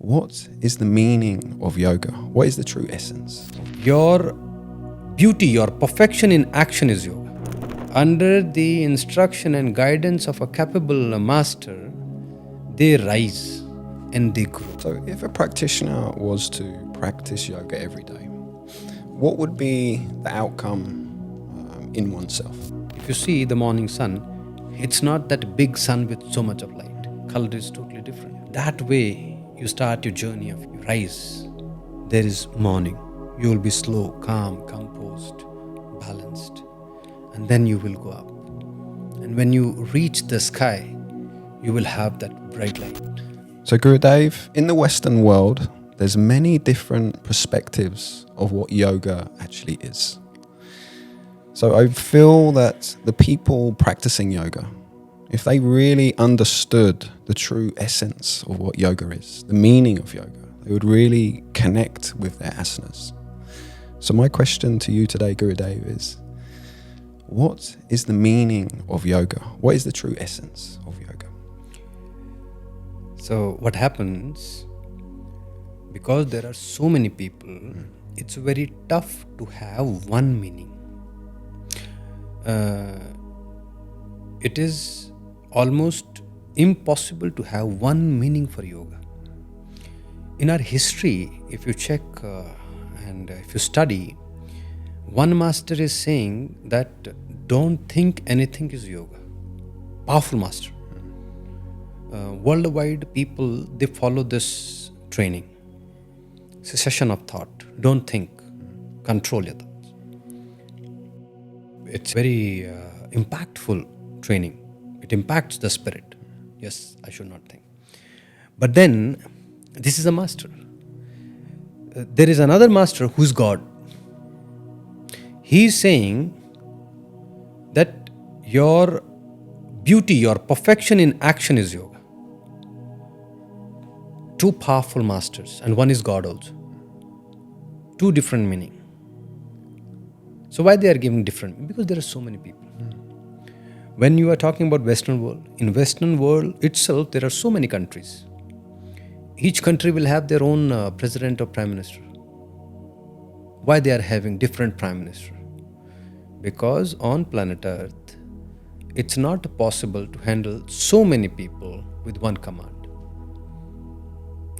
What is the meaning of yoga? What is the true essence? Your beauty, your perfection in action is yoga. Under the instruction and guidance of a capable master, they rise and they grow. So if a practitioner was to practice yoga every day, what would be the outcome in oneself? If you see the morning sun, it's not that big sun with so much of light. Color is totally different. That way, you start your journey of you rise. There is morning. You will be slow, calm, composed, balanced. And then you will go up. And when you reach the sky, you will have that bright light. So Gurudev, in the Western world, there's many different perspectives of what yoga actually is. So I feel that the people practicing yoga, if they really understood the true essence of what yoga is, the meaning of yoga, they would really connect with their asanas. So my question to you today, Gurudev, is what is the meaning of yoga? What is the true essence of yoga? So what happens, because there are so many people, it's very tough to have one meaning. It is almost impossible to have one meaning for yoga. In our history, if you check and if you study, one master is saying that don't think anything is yoga. Powerful master. Worldwide people, they follow this training. Cessation of thought. Don't think. Control your thoughts. It's very impactful training. It impacts the spirit. Yes, I should not think. But then, this is a master. There is another master who is God. He is saying that your beauty, your perfection in action is yoga. Two powerful masters, and one is God also. Two different meaning. So why they are giving different? Because there are so many people. When you are talking about Western world, in Western world itself, there are so many countries. Each country will have their own president or prime minister. Why they are having different prime minister? Because on planet Earth, it's not possible to handle so many people with one command.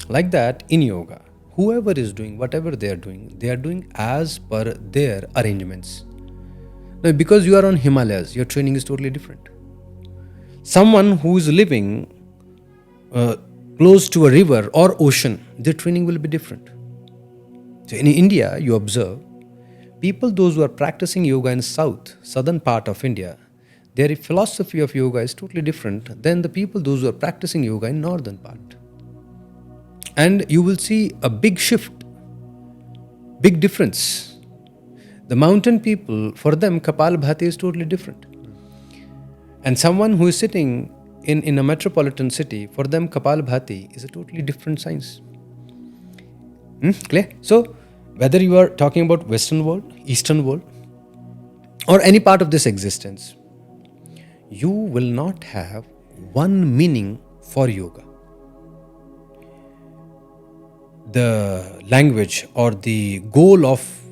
Like that, in yoga, whoever is doing whatever they are doing as per their arrangements. Now, because you are on Himalayas, your training is totally different. Someone who is living close to a river or ocean, their training will be different. So in India, you observe, people, those who are practicing yoga in southern part of India, their philosophy of yoga is totally different than the people, those who are practicing yoga in northern part. And you will see a big shift, big difference. The mountain people, for them, Kapalabhati is totally different. And someone who is sitting in a metropolitan city, for them, Kapalabhati is a totally different science. Clear? So, whether you are talking about Western world, Eastern world, or any part of this existence, you will not have one meaning for yoga. The language or the goal of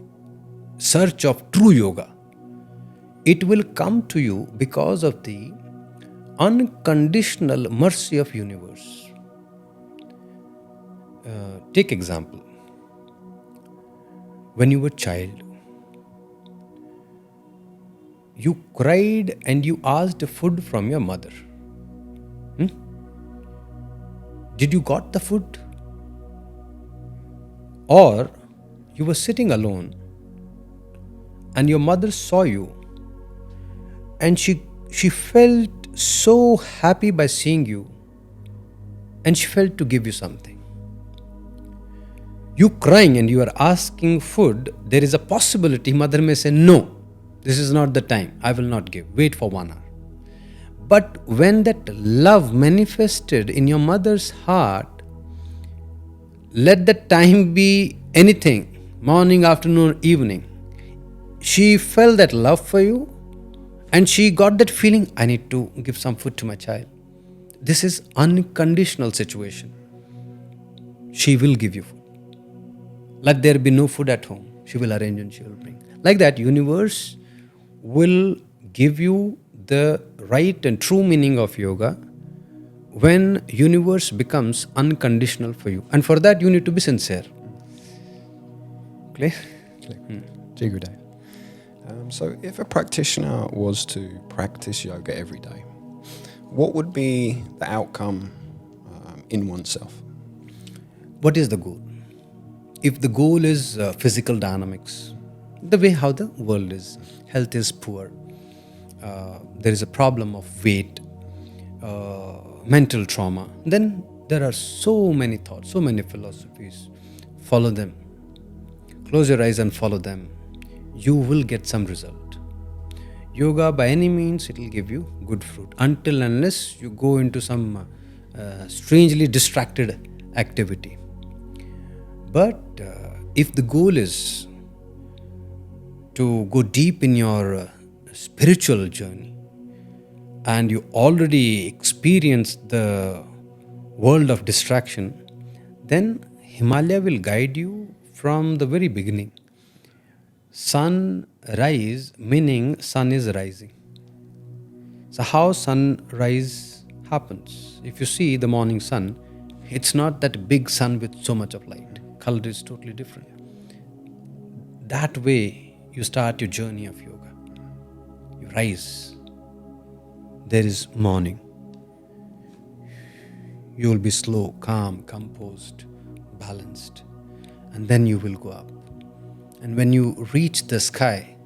search of true yoga, it will come to you because of the unconditional mercy of universe. Take example. When you were child, you cried and you asked food from your mother. Did you got the food? Or you were sitting alone and your mother saw you and she felt so happy by seeing you and she felt to give you something. You crying and you are asking food, there is a possibility mother may say, no, this is not the time, I will not give, wait for 1 hour. But when that love manifested in your mother's heart, let the time be anything, morning, afternoon, evening. She felt that love for you and she got that feeling, I need to give some food to my child. This is unconditional situation. she will give you food. Let there be no food at home, she will arrange and she will bring. Like that, universe will give you the right and true meaning of yoga when universe becomes unconditional for you. And for that, you need to be sincere. Clear? Ji Gurudev. So if a practitioner was to practice yoga every day, what would be the outcome in oneself? What is the goal? If the goal is physical dynamics, the way how the world is, health is poor, there is a problem of weight, mental trauma, then there are so many thoughts, so many philosophies. Follow them. Close your eyes and follow them. You will get some result. Yoga, by any means, it will give you good fruit. Until unless you go into some strangely distracted activity. But if the goal is to go deep in your spiritual journey, and you already experienced the world of distraction, then Himalaya will guide you from the very beginning. Sunrise meaning sun is rising. So how sunrise happens? If you see the morning sun, it's not that big sun with so much of light. Color is totally different. That way you start your journey of yoga. You rise. There is morning. You will be slow, calm, composed, balanced. And then you will go up. And when you reach the sky,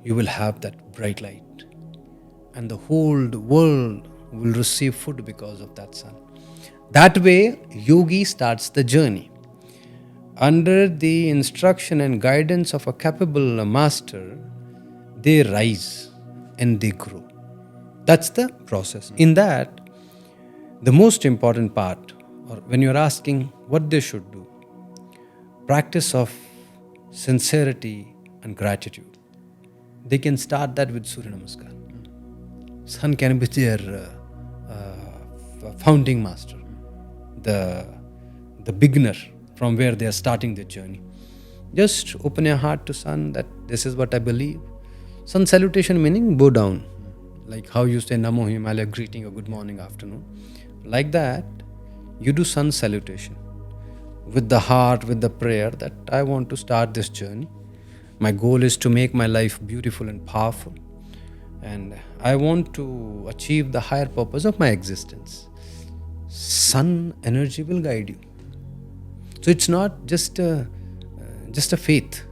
you will have that bright light. And the whole world will receive food because of that sun. That way, yogi starts the journey. Under the instruction and guidance of a capable master, they rise and they grow. That's the process. In that, the most important part, or when you're asking what they should do, practice of sincerity and gratitude. They can start that with Surya Namaskara. Sun can be their founding master, the beginner from where they are starting their journey. Just open your heart to sun that this is what I believe. Sun salutation meaning bow down. Like how you say Namo Himalaya greeting or good morning, afternoon. Like that, you do sun salutation. With the heart, with the prayer that I want to start this journey. My goal is to make my life beautiful and powerful. And I want to achieve the higher purpose of my existence. Sun energy will guide you. So it's not just a faith.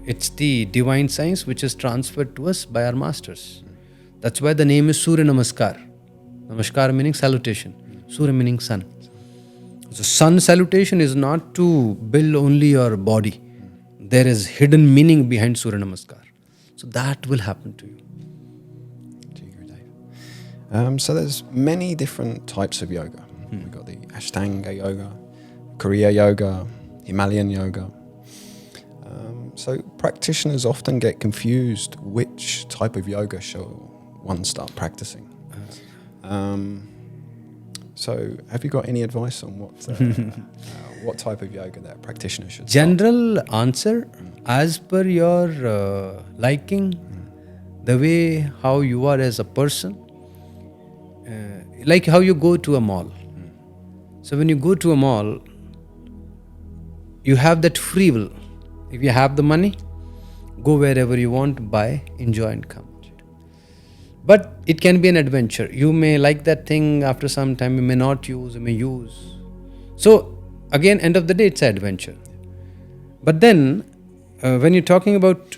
It's the divine science which is transferred to us by our masters. That's why the name is Surya Namaskara. Namaskar meaning salutation. Surya meaning sun. So sun salutation is not to build only your body. There is hidden meaning behind Surya Namaskar. So that will happen to you. So there's many different types of yoga. We've got the Ashtanga yoga, Kriya yoga, Himalayan yoga. So practitioners often get confused which type of yoga shall one start practicing. So have you got any advice on what type of yoga that practitioner should start? General answer, as per your liking, the way how you are as a person, like how you go to a mall. So when you go to a mall, you have that free will. If you have the money, go wherever you want, buy, enjoy and come. But it can be an adventure. You may like that thing, after some time you may not use, you may use. So again, end of the day, it's an adventure. But then, when you're talking about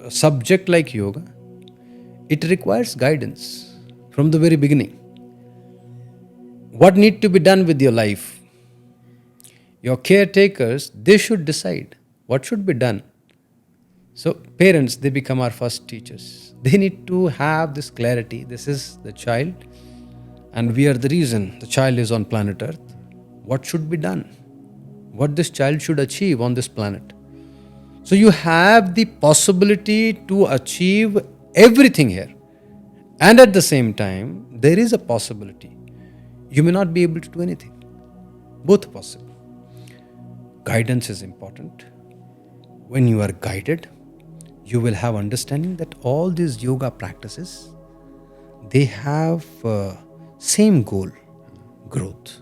a subject like yoga, it requires guidance from the very beginning. What needs to be done with your life? Your caretakers, they should decide what should be done. So parents, they become our first teachers. They need to have this clarity. This is the child and we are the reason the child is on planet Earth. What should be done? What this child should achieve on this planet? So you have the possibility to achieve everything here. And at the same time, there is a possibility you may not be able to do anything. Both possible. Guidance is important. When you are guided, you will have understanding that all these yoga practices, they have same goal, growth.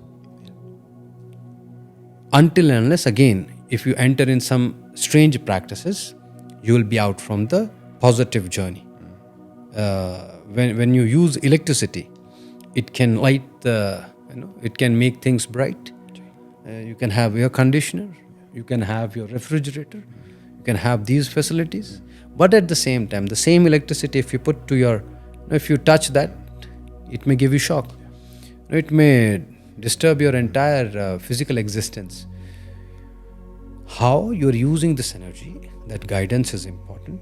Until and unless, again, if you enter in some strange practices, you will be out from the positive journey. When you use electricity, it can light it can make things bright. You can have air conditioner, you can have your refrigerator, you can have these facilities. But at the same time, the same electricity, if you put to your, if you touch that, it may give you shock. It may disturb your entire physical existence. How you're using this energy, that guidance is important.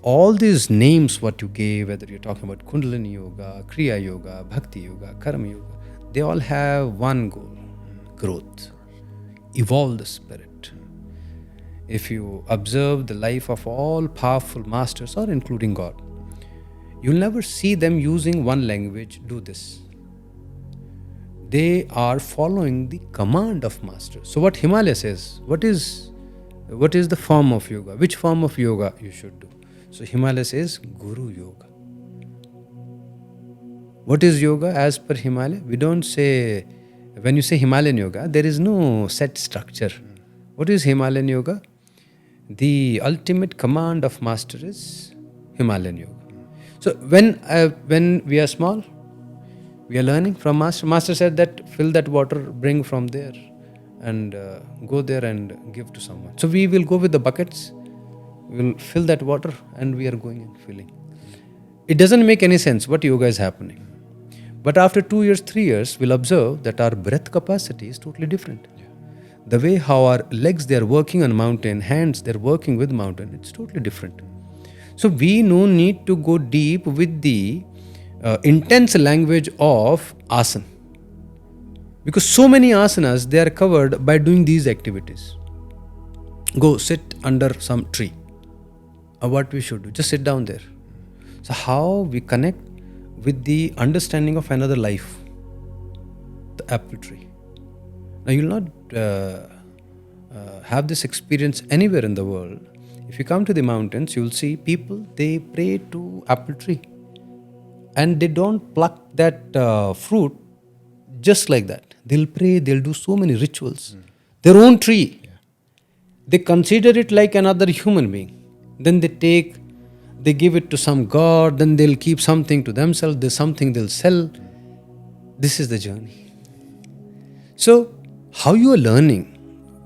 All these names what you gave, whether you're talking about Kundalini Yoga, Kriya Yoga, Bhakti Yoga, Karma Yoga, they all have one goal, growth, evolve the spirit. If you observe the life of all powerful masters, or including God, you'll never see them using one language, do this. They are following the command of master. So what Himalaya says, what is the form of yoga? Which form of yoga you should do? So Himalaya says Guru Yoga. What is yoga as per Himalaya? We don't say, when you say Himalayan Yoga, there is no set structure. What is Himalayan Yoga? The ultimate command of master is Himalayan Yoga. So when we are small, we are learning from master. Master said that fill that water, bring from there, and go there and give to someone. So we will go with the buckets, we will fill that water, and we are going and filling. It doesn't make any sense what yoga is happening. But after 2 years, 3 years, we'll observe that our breath capacity is totally different. The way how our legs, they are working on mountain, hands, they're working with mountain, it's totally different. So we no need to go deep with the intense language of asana. Because so many asanas, they are covered by doing these activities. Go sit under some tree. What we should do, just sit down there. So how we connect with the understanding of another life, the apple tree. Now you'll not have this experience anywhere in the world. If you come to the mountains, you'll see people, they pray to apple tree. And they don't pluck that fruit just like that. They'll pray, they'll do so many rituals. Their own tree. They consider it like another human being. Then they give it to some god, then they'll keep something to themselves, there's something they'll sell. This is the journey. So, how you are learning,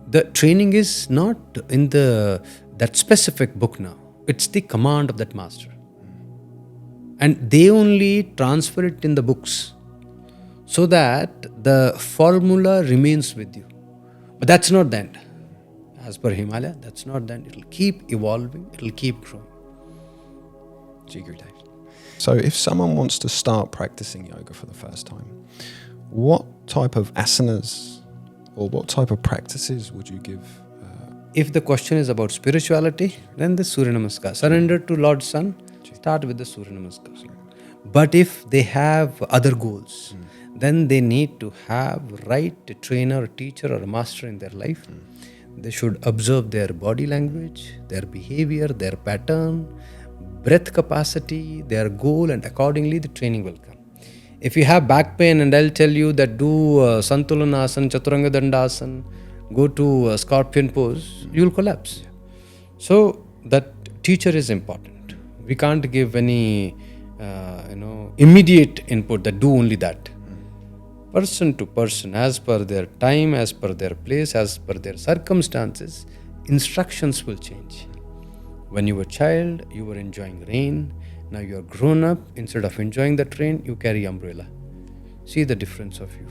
the training is not in that specific book now. It's the command of that master. And they only transfer it in the books so that the formula remains with you. But that's not the end. As per Himalaya, that's not the end. It will keep evolving, it will keep growing. So if someone wants to start practicing yoga for the first time, what type of asanas or what type of practices would you give? If the question is about spirituality, then the Surya Namaskara. Surrender to Lord Sun, start with the Surya Namaskara. But if they have other goals, then they need to have right trainer, teacher or master in their life. They should observe their body language, their behavior, their pattern, breath capacity, their goal, and accordingly the training will come. If you have back pain and I'll tell you that do Santulanasana, Chaturanga Dandasana, go to scorpion pose, you'll collapse. So that teacher is important. We can't give any immediate input that do only that. Person to person, as per their time, as per their place, as per their circumstances, instructions will change. When you were a child, you were enjoying rain. Now you are grown up. Instead of enjoying that rain, you carry umbrella. See the difference of you.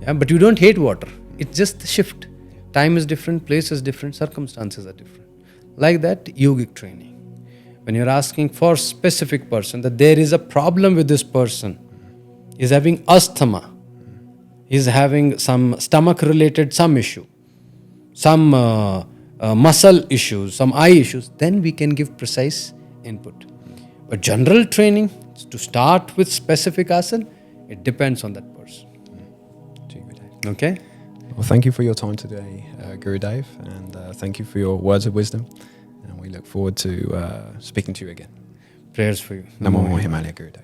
Yeah, but you don't hate water. It's just the shift. Time is different, place is different, circumstances are different. Like that, yogic training. When you're asking for a specific person that there is a problem with this person, is having asthma, is having some stomach-related some issue, some muscle issues, some eye issues, then we can give precise input. But general training, to start with specific asana, it depends on that person. Okay? Well, thank you for your time today, Gurudev, and thank you for your words of wisdom. And we look forward to speaking to you again. Prayers for you. Namo Himalaya Gurudev.